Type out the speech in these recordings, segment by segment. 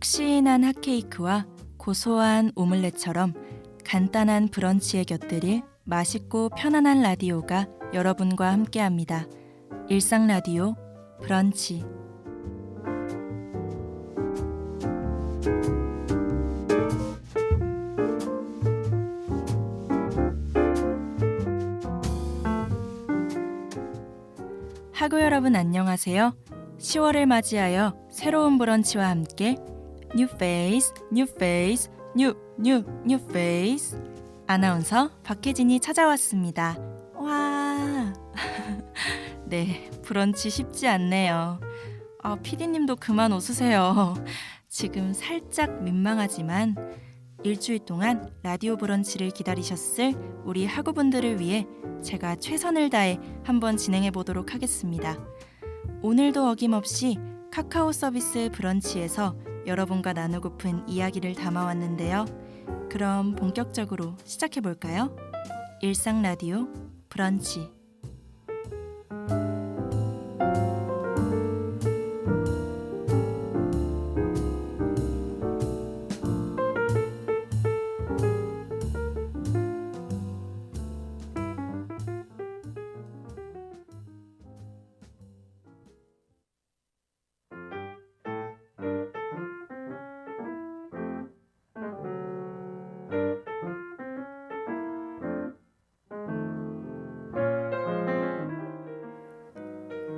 폭신한 핫케이크와 고소한 오믈렛처럼 간단한 브런치에 곁들일 맛있고 편안한 라디오가 여러분과 함께합니다. 일상 라디오 브런치. 학우 여러분 안녕하세요. 10월을 맞이하여 새로운 브런치와 함께 뉴 페이스, 뉴 페이스, 뉴 페이스 아나운서 박혜진이 찾아왔습니다. 와. 네, 브런치 쉽지 않네요. PD님도 그만 웃으세요. 지금 살짝 민망하지만 일주일 동안 라디오 브런치를 기다리셨을 우리 학우분들을 위해 제가 최선을 다해 한번 진행해 보도록 하겠습니다. 오늘도 어김없이 카카오 서비스 브런치에서 여러분과 나누고픈 이야기를 담아왔는데요. 그럼 본격적으로 시작해 볼까요? 일상 라디오 브런치.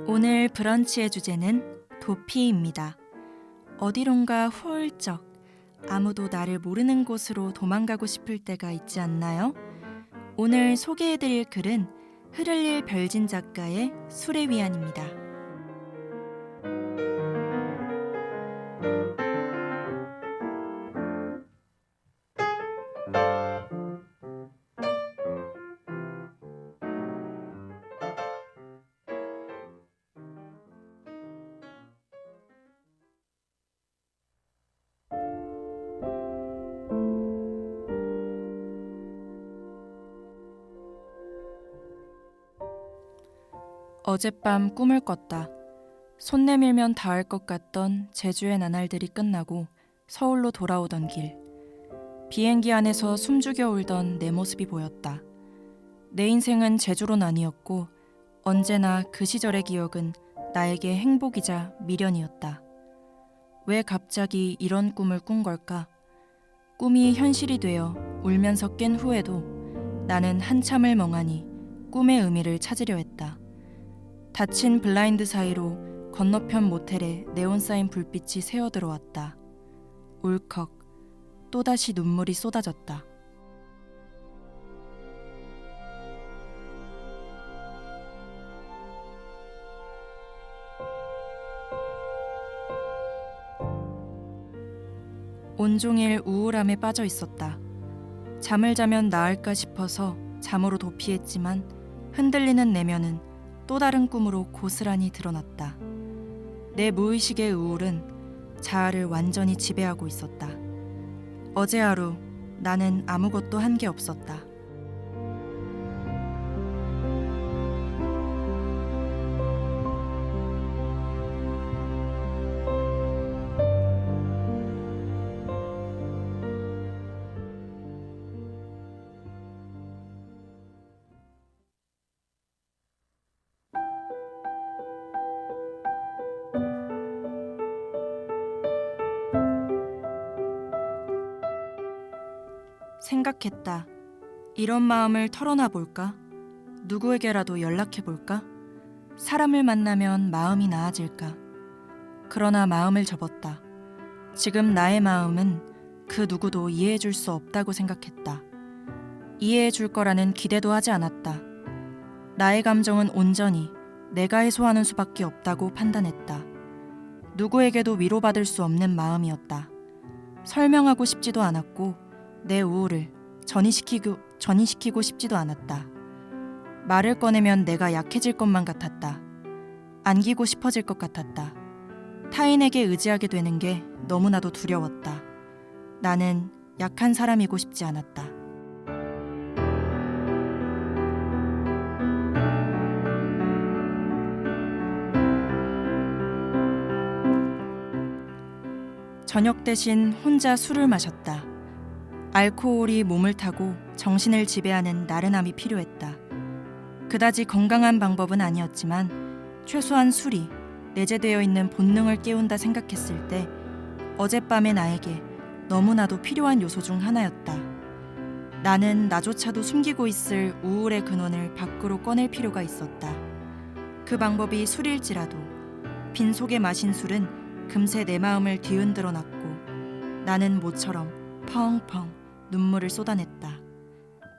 오늘 브런치의 주제는 도피입니다. 어디론가 훌쩍 아무도 나를 모르는 곳으로 도망가고 싶을 때가 있지 않나요? 오늘 소개해드릴 글은 흐를릴 별진 작가의 술의 위안입니다. 어젯밤 꿈을 꿨다. 손 내밀면 닿을 것 같던 제주의 나날들이 끝나고 서울로 돌아오던 길. 비행기 안에서 숨죽여 울던 내 모습이 보였다. 내 인생은 제주론 아니었고 언제나 그 시절의 기억은 나에게 행복이자 미련이었다. 왜 갑자기 이런 꿈을 꾼 걸까? 꿈이 현실이 되어 울면서 깬 후에도 나는 한참을 멍하니 꿈의 의미를 찾으려 했다. 닫힌 블라인드 사이로 건너편 모텔에 네온사인 불빛이 새어들어왔다. 울컥 또다시 눈물이 쏟아졌다. 온종일 우울함에 빠져 있었다. 잠을 자면 나을까 싶어서 잠으로 도피했지만 흔들리는 내면은 또 다른 꿈으로 고스란히 드러났다. 내 무의식의 우울은 자아를 완전히 지배하고 있었다. 어제 하루 나는 아무것도 한 게 없었다. 생각했다. 이런 마음을 털어놔 볼까? 누구에게라도 연락해 볼까? 사람을 만나면 마음이 나아질까? 그러나 마음을 접었다. 지금 나의 마음은 그 누구도 이해해 줄 수 없다고 생각했다. 이해해 줄 거라는 기대도 하지 않았다. 나의 감정은 온전히 내가 해소하는 수밖에 없다고 판단했다. 누구에게도 위로받을 수 없는 마음이었다. 설명하고 싶지도 않았고 내 우울을 전이시키고 싶지도 않았다. 말을 꺼내면 내가 약해질 것만 같았다. 안기고 싶어질 것 같았다. 타인에게 의지하게 되는 게 너무나도 두려웠다. 나는 약한 사람이고 싶지 않았다. 저녁 대신 혼자 술을 마셨다. 알코올이 몸을 타고 정신을 지배하는 나른함이 필요했다. 그다지 건강한 방법은 아니었지만 최소한 술이 내재되어 있는 본능을 깨운다 생각했을 때 어젯밤의 나에게 너무나도 필요한 요소 중 하나였다. 나는 나조차도 숨기고 있을 우울의 근원을 밖으로 꺼낼 필요가 있었다. 그 방법이 술일지라도 빈속에 마신 술은 금세 내 마음을 뒤흔들어 놨고 나는 모처럼 펑펑 눈물을 쏟아냈다.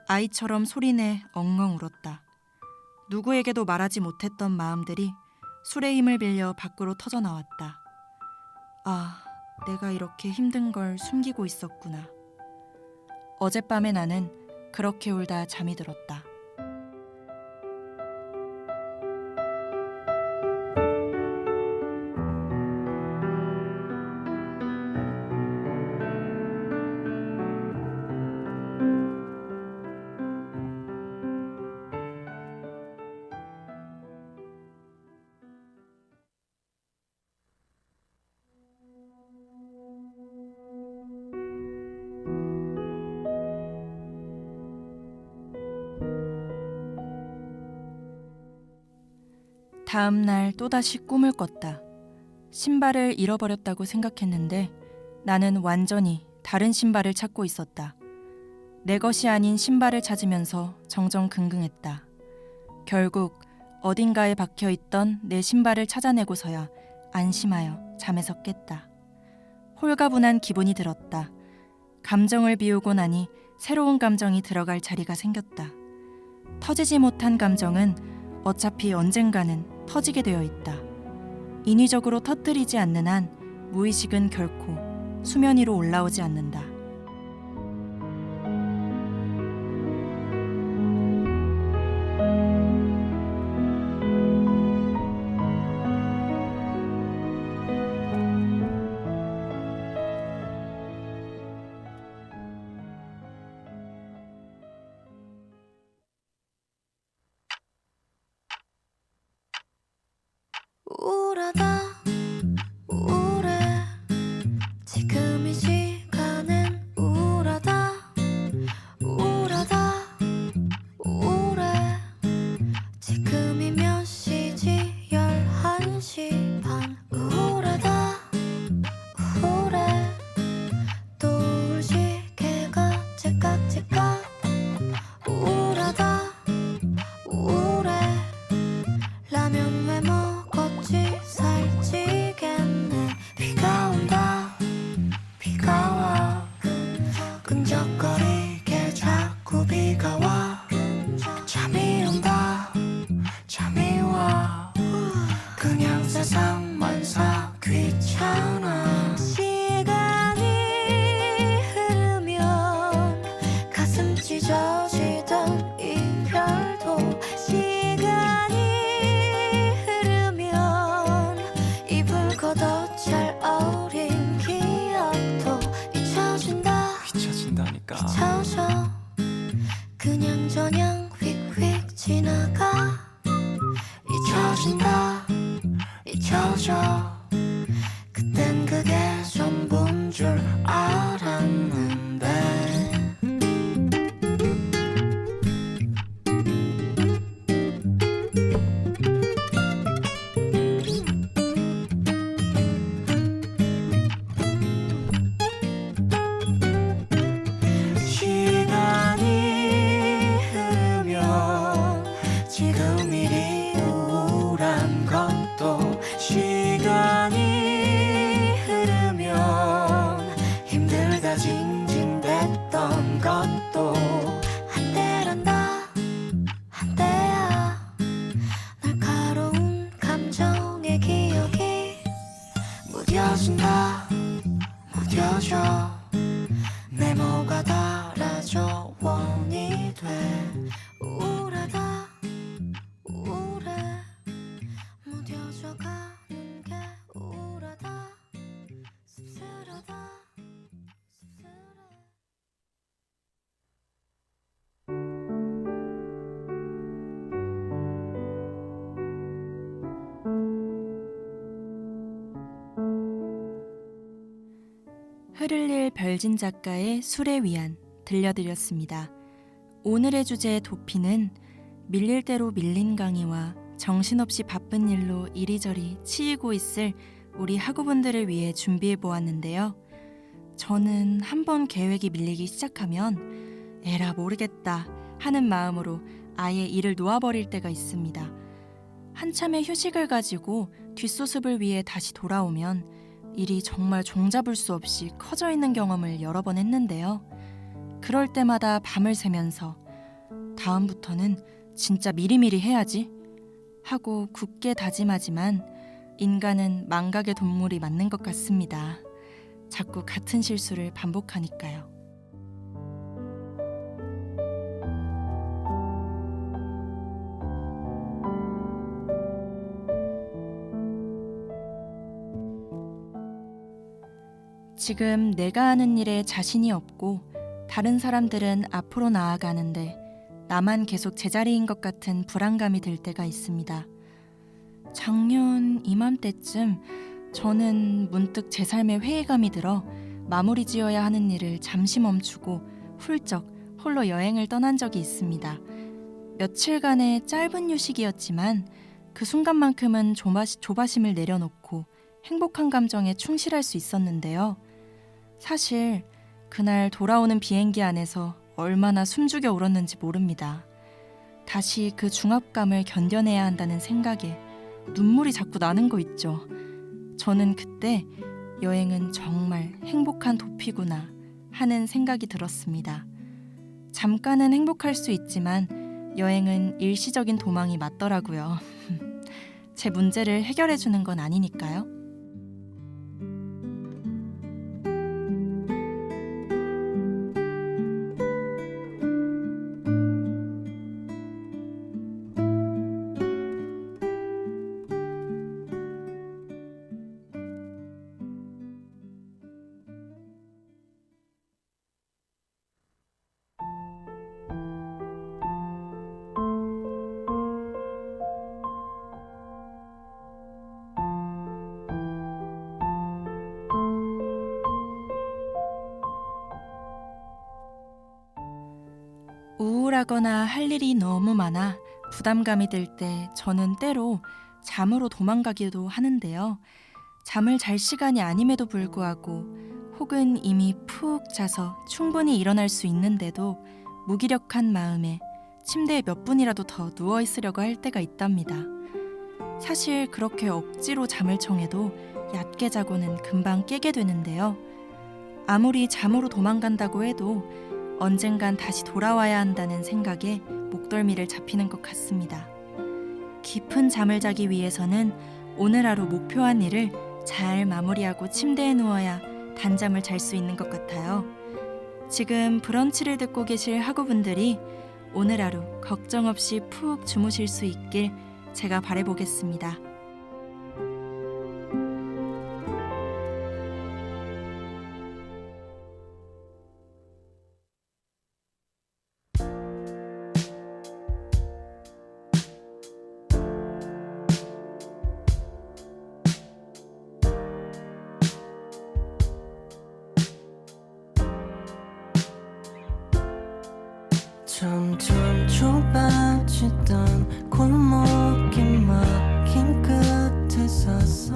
아이처럼 소리내 엉엉 울었다. 누구에게도 말하지 못했던 마음들이 술의 힘을 빌려 밖으로 터져나왔다. 아, 내가 이렇게 힘든 걸 숨기고 있었구나. 어젯밤에 나는 그렇게 울다 잠이 들었다. 다음 날 또다시 꿈을 꿨다. 신발을 잃어버렸다고 생각했는데 나는 완전히 다른 신발을 찾고 있었다. 내 것이 아닌 신발을 찾으면서 정정긍긍했다. 결국 어딘가에 박혀있던 내 신발을 찾아내고서야 안심하여 잠에서 깼다. 홀가분한 기분이 들었다. 감정을 비우고 나니 새로운 감정이 들어갈 자리가 생겼다. 터지지 못한 감정은 어차피 언젠가는 터지게 되어 있다. 인위적으로 터뜨리지 않는 한 무의식은 결코 수면 위로 올라오지 않는다. 우울하다 우울해 지금 이 시간엔 우울하다 우울하다 우울해 지금이 몇 시지 11시 반 우울하다 우울해 또 울 시계가 째깍째깍 우울하다 우울해 라면 왜 먹었지 살찌겠네 비가 온다 비가 와 끈적거리게 자꾸 비가 와 잠이 온다 잠이 와 그냥 세상만 사 귀찮아 시간이 흐르면 가슴 찢어지던 이별도 시간이 흐르면 입을 걷어찰 어린 기억도 잊혀진다니까 잊혀져 그냥저냥 휙휙 지나가 잊혀진다 잊혀져 그땐 그게 전부인 줄 알았는데 시간이 흐르면 지금 이리 우울한 것도 시간이 흐르면 힘들다 징징댔던 것도 한때란다 한때야 날카로운 감정의 기억이 무뎌진다 무뎌져 네모가 달아져 원이 돼 우울하다 우울해 무뎌져 가는 게 우울하다 씁쓸하다 씁쓸해 흐를릴 별진 작가의 술의 위안 들려드렸습니다. 오늘의 주제 도피는 밀릴 대로 밀린 강의와 정신없이 바쁜 일로 이리저리 치이고 있을 우리 학우분들을 위해 준비해 보았는데요. 저는 한번 계획이 밀리기 시작하면 에라 모르겠다 하는 마음으로 아예 일을 놓아버릴 때가 있습니다. 한참의 휴식을 가지고 뒷소습을 위해 다시 돌아오면 일이 정말 종잡을 수 없이 커져 있는 경험을 여러 번 했는데요. 그럴 때마다 밤을 새면서 다음부터는 진짜 미리미리 해야지 하고 굳게 다짐하지만 인간은 망각의 동물이 맞는 것 같습니다. 자꾸 같은 실수를 반복하니까요. 지금 내가 하는 일에 자신이 없고 다른 사람들은 앞으로 나아가는데 나만 계속 제자리인 것 같은 불안감이 들 때가 있습니다. 작년 이맘때쯤 저는 문득 제 삶에 회의감이 들어 마무리 지어야 하는 일을 잠시 멈추고 훌쩍 홀로 여행을 떠난 적이 있습니다. 며칠간의 짧은 휴식이었지만 그 순간만큼은 조바심을 내려놓고 행복한 감정에 충실할 수 있었는데요. 사실 그날 돌아오는 비행기 안에서 얼마나 숨죽여 울었는지 모릅니다. 다시 그 중압감을 견뎌내야 한다는 생각에 눈물이 자꾸 나는 거 있죠. 저는 그때 여행은 정말 행복한 도피구나 하는 생각이 들었습니다. 잠깐은 행복할 수 있지만 여행은 일시적인 도망이 맞더라고요. 제 문제를 해결해 주는 건 아니니까요. 우울하거나 할 일이 너무 많아 부담감이 들 때 저는 때로 잠으로 도망가기도 하는데요. 잠을 잘 시간이 아님에도 불구하고 혹은 이미 푹 자서 충분히 일어날 수 있는데도 무기력한 마음에 침대에 몇 분이라도 더 누워 있으려고 할 때가 있답니다. 사실 그렇게 억지로 잠을 청해도 얕게 자고는 금방 깨게 되는데요. 아무리 잠으로 도망간다고 해도 언젠간 다시 돌아와야 한다는 생각에 목덜미를 잡히는 것 같습니다. 깊은 잠을 자기 위해서는 오늘 하루 목표한 일을 잘 마무리하고 침대에 누워야 단잠을 잘 수 있는 것 같아요. 지금 브런치를 듣고 계실 학우분들이 오늘 하루 걱정 없이 푹 주무실 수 있길 제가 바라보겠습니다. 점점 좁아지던 골목이 막힌 끝에 서서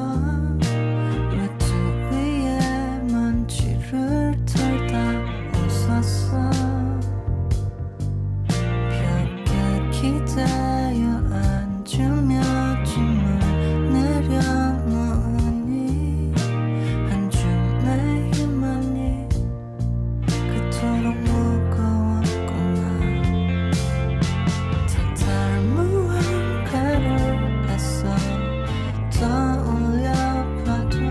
매트 위에 먼지를 털다 웃었어. 벽에 기대어 앉으며 짐을 내려놓으니 한 줌의 희망이 그토록 떠올려봐도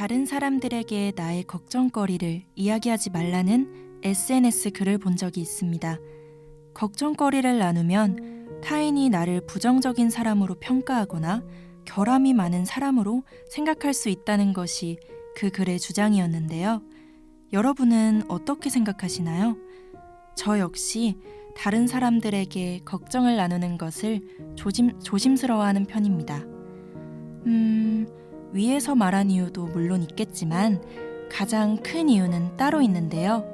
다른 사람들에게 나의 걱정거리를 이야기하지 말라는 SNS 글을 본 적이 있습니다. 걱정거리를 나누면 타인이 나를 부정적인 사람으로 평가하거나 결함이 많은 사람으로 생각할 수 있다는 것이 그 글의 주장이었는데요. 여러분은 어떻게 생각하시나요? 저 역시 다른 사람들에게 걱정을 나누는 것을 조심스러워하는 편입니다. 위에서 말한 이유도 물론 있겠지만 가장 큰 이유는 따로 있는데요.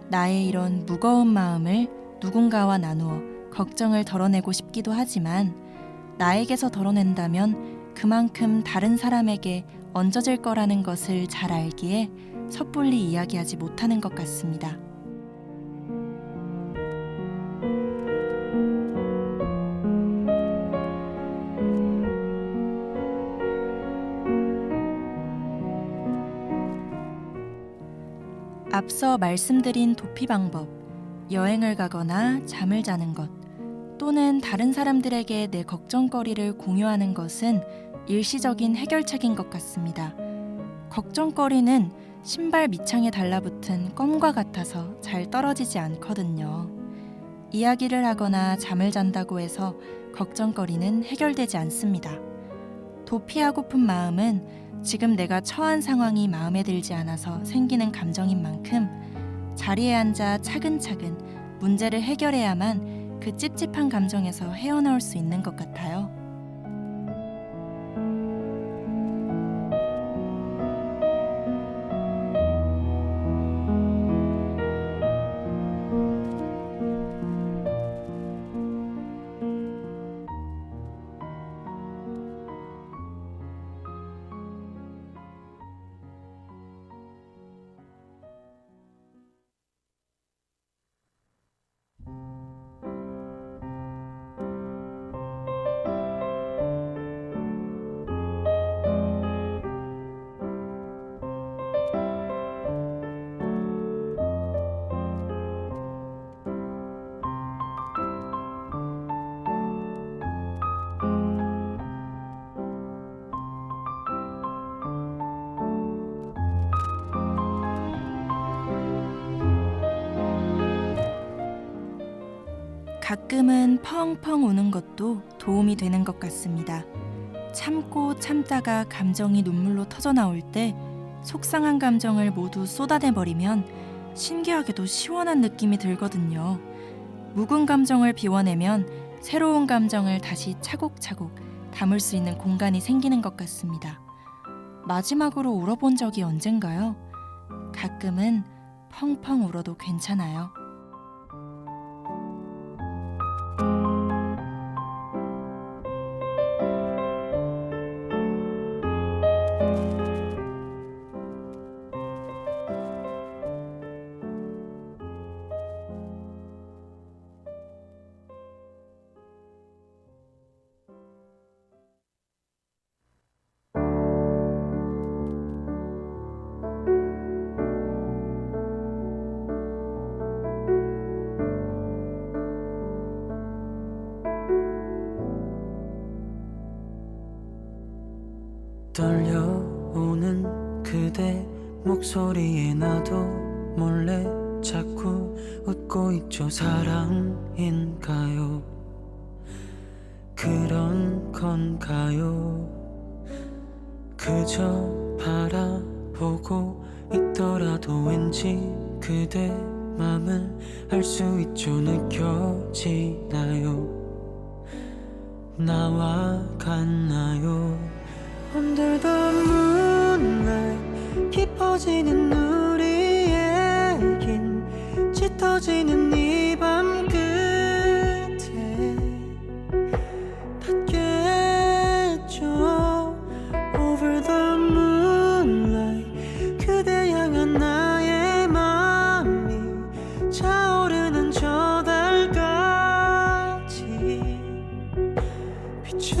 나의 이런 무거운 마음을 누군가와 나누어 걱정을 덜어내고 싶기도 하지만 나에게서 덜어낸다면 그만큼 다른 사람에게 얹어질 거라는 것을 잘 알기에 섣불리 이야기하지 못하는 것 같습니다. 앞서 말씀드린 도피 방법, 여행을 가거나 잠을 자는 것, 또는 다른 사람들에게 내 걱정거리를 공유하는 것은 일시적인 해결책인 것 같습니다. 걱정거리는 신발 밑창에 달라붙은 껌과 같아서 잘 떨어지지 않거든요. 이야기를 하거나 잠을 잔다고 해서 걱정거리는 해결되지 않습니다. 도피하고픈 마음은 지금 내가 처한 상황이 마음에 들지 않아서 생기는 감정인 만큼 자리에 앉아 차근차근 문제를 해결해야만 그 찝찝한 감정에서 헤어나올 수 있는 것 같아요. 가끔은 펑펑 우는 것도 도움이 되는 것 같습니다. 참고 참다가 감정이 눈물로 터져나올 때 속상한 감정을 모두 쏟아내버리면 신기하게도 시원한 느낌이 들거든요. 묵은 감정을 비워내면 새로운 감정을 다시 차곡차곡 담을 수 있는 공간이 생기는 것 같습니다. 마지막으로 울어본 적이 언젠가요? 가끔은 펑펑 울어도 괜찮아요. 떨려오는 그대 목소리에 나도 몰래 자꾸 웃고 있죠. 사랑인가요? 그런 건가요? 그저 바라보고 있더라도 왠지 그대 맘을 알 수 있죠. 느껴지나요? 나와 같나요? Under the moonlight 깊어지는 우리의 긴 짙어지는 이 밤 끝에 닿겠죠. Over the moonlight 그대 향한 나의 맘이 차오르는 저 달까지 비추죠.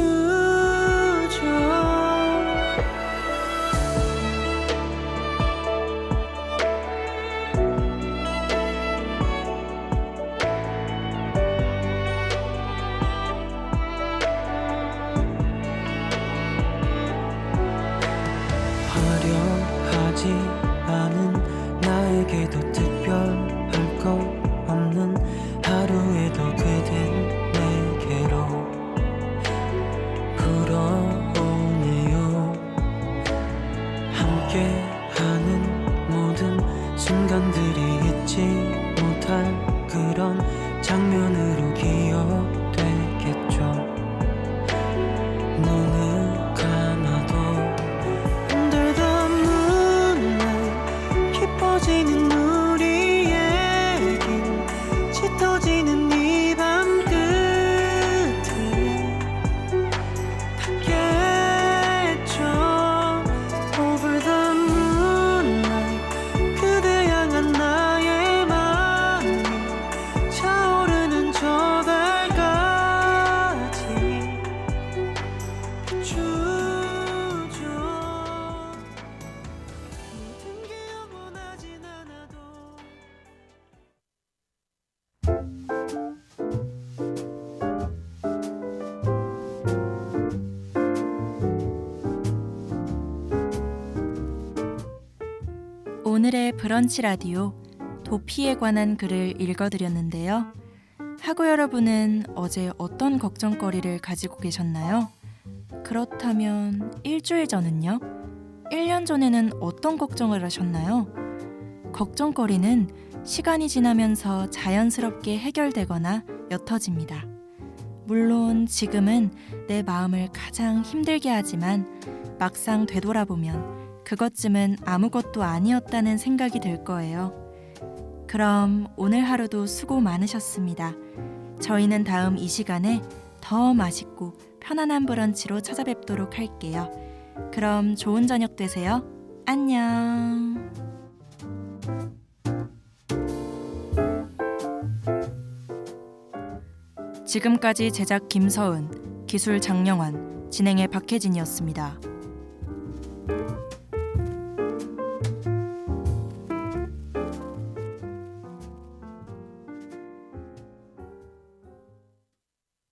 오늘의 브런치 라디오 도피에 관한 글을 읽어드렸는데요. 하고 여러분은 어제 어떤 걱정거리를 가지고 계셨나요? 그렇다면 일주일 전은요? 1년 전에는 어떤 걱정을 하셨나요? 걱정거리는 시간이 지나면서 자연스럽게 해결되거나 옅어집니다. 물론 지금은 내 마음을 가장 힘들게 하지만 막상 되돌아보면 그것쯤은 아무것도 아니었다는 생각이 들 거예요. 그럼 오늘 하루도 수고 많으셨습니다. 저희는 다음 이 시간에 더 맛있고 편안한 브런치로 찾아뵙도록 할게요. 그럼 좋은 저녁 되세요. 안녕. 지금까지 제작 김서은, 기술 장영환, 진행의 박혜진이었습니다.